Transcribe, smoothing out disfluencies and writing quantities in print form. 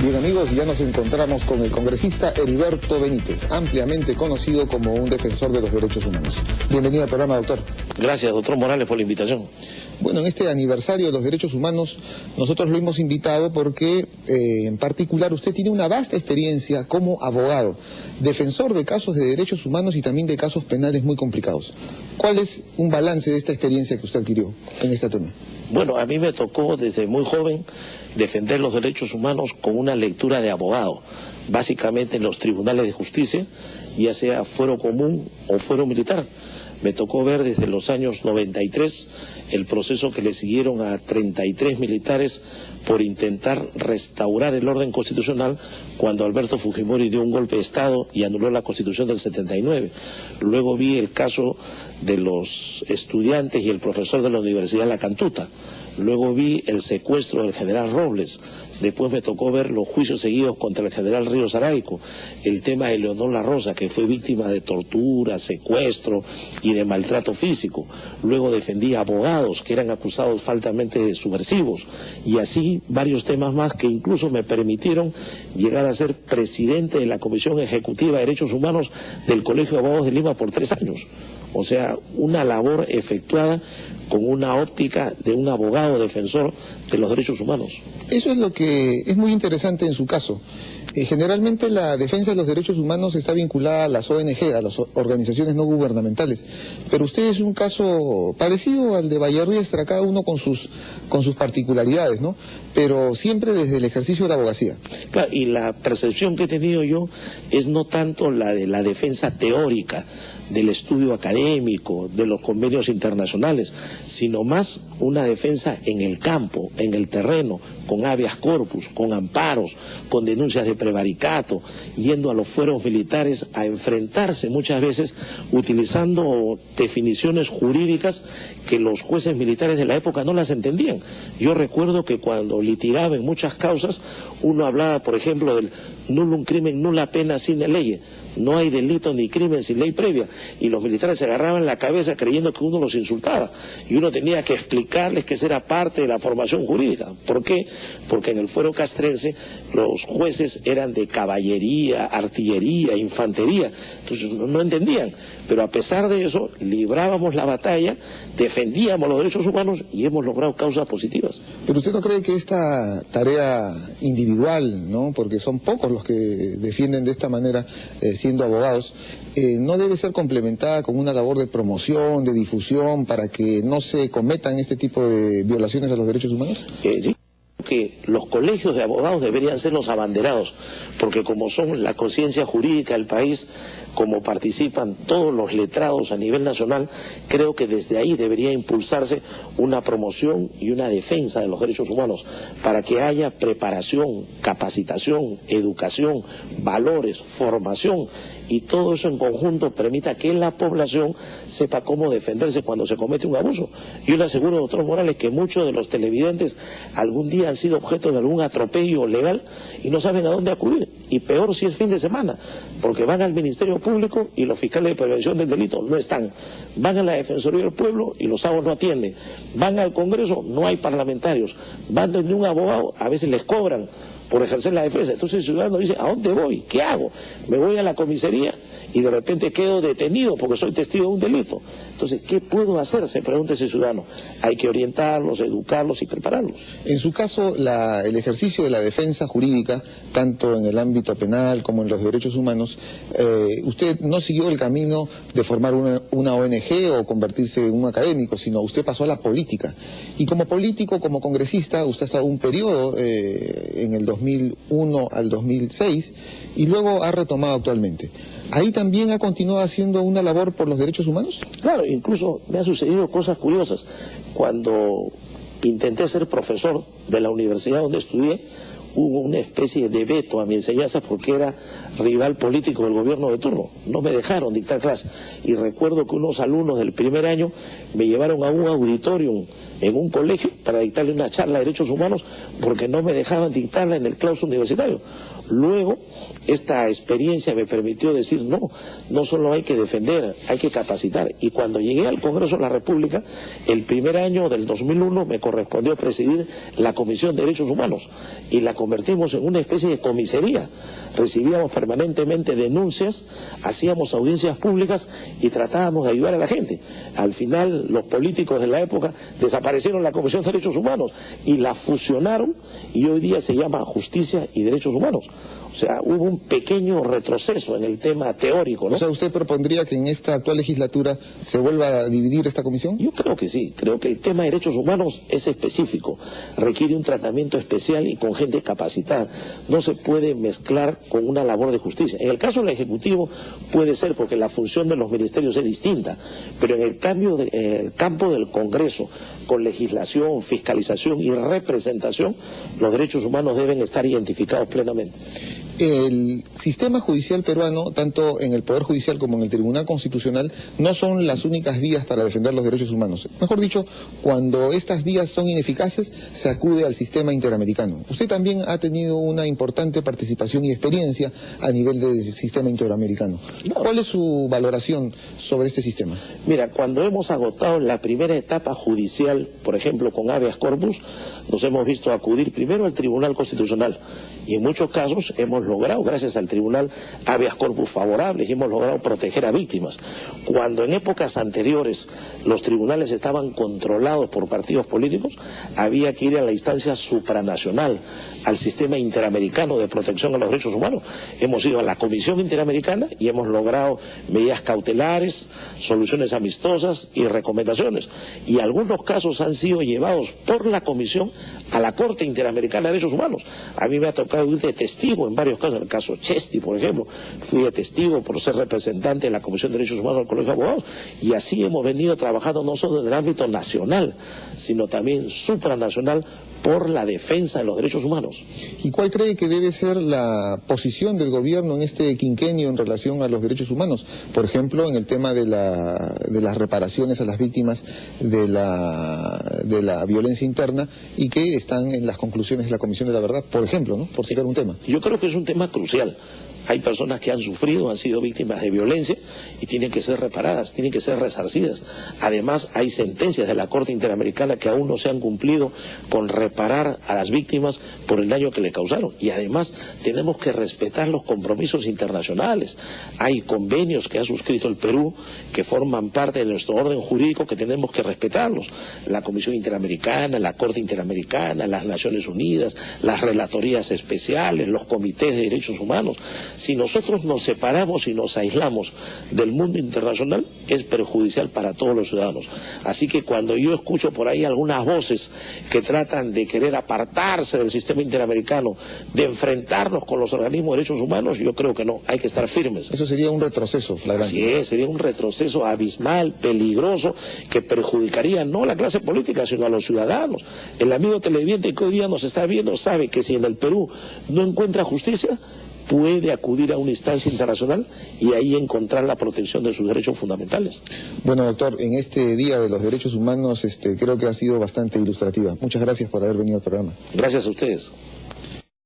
Bien amigos, ya nos encontramos con el congresista Heriberto Benítez, ampliamente conocido como un defensor de los derechos humanos. Bienvenido al programa, doctor. Gracias, doctor Morales, por la invitación. Bueno, en este aniversario de los derechos humanos, nosotros lo hemos invitado porque, en particular, usted tiene una vasta experiencia como abogado, defensor de casos de derechos humanos y también de casos penales muy complicados. ¿Cuál es un balance de esta experiencia que usted adquirió en este tema? Bueno, a mí me tocó desde muy joven defender los derechos humanos con una lectura de abogado, básicamente en los tribunales de justicia, ya sea fuero común o fuero militar. Me tocó ver desde los años 93 el proceso que le siguieron a 33 militares por intentar restaurar el orden constitucional cuando Alberto Fujimori dio un golpe de Estado y anuló la Constitución del 79. Luego vi el caso de los estudiantes y el profesor de la Universidad La Cantuta. Luego vi el secuestro del general Robles. Después me tocó ver los juicios seguidos contra el general Ríos Araico, el tema de Leonor La Rosa, que fue víctima de tortura, secuestro y de maltrato físico. Luego defendí a abogados que eran acusados falsamente de subversivos. Y así varios temas más que incluso me permitieron llegar a ser presidente de la Comisión Ejecutiva de Derechos Humanos del Colegio de Abogados de Lima por 3 años. O sea, una labor efectuada con una óptica de un abogado defensor de los derechos humanos. Eso es lo que es muy interesante en su caso. Generalmente la defensa de los derechos humanos está vinculada a las ONG, a las organizaciones no gubernamentales, pero usted es un caso parecido al de Vallerriestra, cada uno con sus particularidades, ¿no? Pero siempre desde el ejercicio de la abogacía. Claro, y la percepción que he tenido yo es no tanto la de la defensa teórica, del estudio académico, de los convenios internacionales, sino más una defensa en el campo, en el terreno, con habeas corpus, con amparos, con denuncias de prevaricato, yendo a los fueros militares a enfrentarse muchas veces utilizando definiciones jurídicas que los jueces militares de la época no las entendían. Yo recuerdo que cuando litigaba en muchas causas, uno hablaba, por ejemplo, del nullum crimen nulla pena sine lege. No hay delito ni crimen sin ley previa. Y los militares se agarraban la cabeza creyendo que uno los insultaba. Y uno tenía que explicarles que esa era parte de la formación jurídica. ¿Por qué? Porque en el fuero castrense los jueces eran de caballería, artillería, infantería. Entonces no entendían. Pero a pesar de eso, librábamos la batalla, defendíamos los derechos humanos y hemos logrado causas positivas. Pero usted no cree que esta tarea individual, ¿no? Porque son pocos los que defienden de esta manera, siendo abogados, no debe ser complementada con una labor de promoción, de difusión, para que no se cometan este tipo de violaciones a los derechos humanos? Sí. Que los colegios de abogados deberían ser los abanderados, porque como son la conciencia jurídica del país, como participan todos los letrados a nivel nacional, creo que desde ahí debería impulsarse una promoción y una defensa de los derechos humanos, para que haya preparación, capacitación, educación, valores, formación, y todo eso en conjunto permita que la población sepa cómo defenderse cuando se comete un abuso. Yo le aseguro, doctor Morales, que muchos de los televidentes algún día han sido objeto de algún atropello legal y no saben a dónde acudir. Y peor si es fin de semana, porque van al Ministerio Público y los fiscales de prevención del delito no están. Van a la Defensoría del Pueblo y los abogados no atienden. Van al Congreso, no hay parlamentarios. Van donde un abogado, a veces les cobran por ejercer la defensa. Entonces el ciudadano dice, ¿a dónde voy? ¿Qué hago? Me voy a la comisaría y de repente quedo detenido porque soy testigo de un delito. Entonces, ¿qué puedo hacer? Se pregunta ese ciudadano. Hay que orientarlos, educarlos y prepararlos. En su caso, el ejercicio de la defensa jurídica, tanto en el ámbito penal como en los derechos humanos, usted no siguió el camino de formar una ONG o convertirse en un académico, sino usted pasó a la política. Y como político, como congresista, usted ha estado un periodo en el 2001 al 2006 y luego ha retomado actualmente. ¿Ahí también ha continuado haciendo una labor por los derechos humanos? Claro, incluso me han sucedido cosas curiosas. Cuando intenté ser profesor de la universidad donde estudié, hubo una especie de veto a mi enseñanza porque era rival político del gobierno de turno. No me dejaron dictar clases. Y recuerdo que unos alumnos del primer año me llevaron a un auditorium en un colegio para dictarle una charla de derechos humanos porque no me dejaban dictarla en el claustro universitario. Luego, esta experiencia me permitió decir, no solo hay que defender, hay que capacitar. Y cuando llegué al Congreso de la República, el primer año del 2001 me correspondió presidir la Comisión de Derechos Humanos y la convertimos en una especie de comisaría. Recibíamos permanentemente denuncias, hacíamos audiencias públicas y tratábamos de ayudar a la gente. Al final, los políticos de la época desaparecieron la Comisión de Derechos Humanos y la fusionaron, y hoy día se llama Justicia y Derechos Humanos. O sea, hubo un pequeño retroceso en el tema teórico, ¿no? O sea, ¿usted propondría que en esta actual legislatura se vuelva a dividir esta comisión? Yo creo que sí. Creo que el tema de derechos humanos es específico. Requiere un tratamiento especial y con gente capacitada. No se puede mezclar con una labor de justicia. En el caso del Ejecutivo puede ser, porque la función de los ministerios es distinta. Pero en el campo del Congreso, con legislación, fiscalización y representación, los derechos humanos deben estar identificados plenamente. El sistema judicial peruano, tanto en el Poder Judicial como en el Tribunal Constitucional, no son las únicas vías para defender los derechos humanos. Mejor dicho, cuando estas vías son ineficaces, se acude al sistema interamericano. Usted también ha tenido una importante participación y experiencia a nivel del sistema interamericano. ¿Cuál es su valoración sobre este sistema? Mira, cuando hemos agotado la primera etapa judicial, por ejemplo, con habeas corpus, nos hemos visto acudir primero al Tribunal Constitucional y en muchos casos hemos logrado, gracias al tribunal, habeas corpus favorables y hemos logrado proteger a víctimas. Cuando en épocas anteriores los tribunales estaban controlados por partidos políticos, había que ir a la instancia supranacional, al sistema interamericano de protección a los derechos humanos. Hemos ido a la Comisión Interamericana y hemos logrado medidas cautelares, soluciones amistosas y recomendaciones. Y algunos casos han sido llevados por la Comisión a la Corte Interamericana de Derechos Humanos. A mí me ha tocado ir de testigo en varios casos. En el caso Chesti, por ejemplo, fui de testigo por ser representante de la Comisión de Derechos Humanos del Colegio de Abogados. Y así hemos venido trabajando no solo en el ámbito nacional, sino también supranacional por la defensa de los derechos humanos. ¿Y cuál cree que debe ser la posición del gobierno en este quinquenio en relación a los derechos humanos? Por ejemplo, en el tema de las reparaciones a las víctimas de la violencia interna y que están en las conclusiones de la Comisión de la Verdad, por ejemplo, ¿no? Por citar un tema. Yo creo que es un tema crucial. Hay personas que han sufrido, han sido víctimas de violencia y tienen que ser reparadas, tienen que ser resarcidas. Además, hay sentencias de la Corte Interamericana que aún no se han cumplido con reparar a las víctimas por el daño que le causaron. Y además, tenemos que respetar los compromisos internacionales. Hay convenios que ha suscrito el Perú que forman parte de nuestro orden jurídico que tenemos que respetarlos. La Comisión Interamericana, la Corte Interamericana, las Naciones Unidas, las relatorías especiales, los comités de derechos humanos. Si nosotros nos separamos y nos aislamos del mundo internacional, es perjudicial para todos los ciudadanos. Así que cuando yo escucho por ahí algunas voces que tratan de querer apartarse del sistema interamericano, de enfrentarnos con los organismos de derechos humanos, yo creo que no, hay que estar firmes. Eso sería un retroceso flagrante. Así es, sería un retroceso abismal, peligroso, que perjudicaría no a la clase política, sino a los ciudadanos. El amigo televidente que hoy día nos está viendo sabe que si en el Perú no encuentra justicia, puede acudir a una instancia internacional y ahí encontrar la protección de sus derechos fundamentales. Bueno, doctor, en este Día de los Derechos Humanos creo que ha sido bastante ilustrativa. Muchas gracias por haber venido al programa. Gracias a ustedes.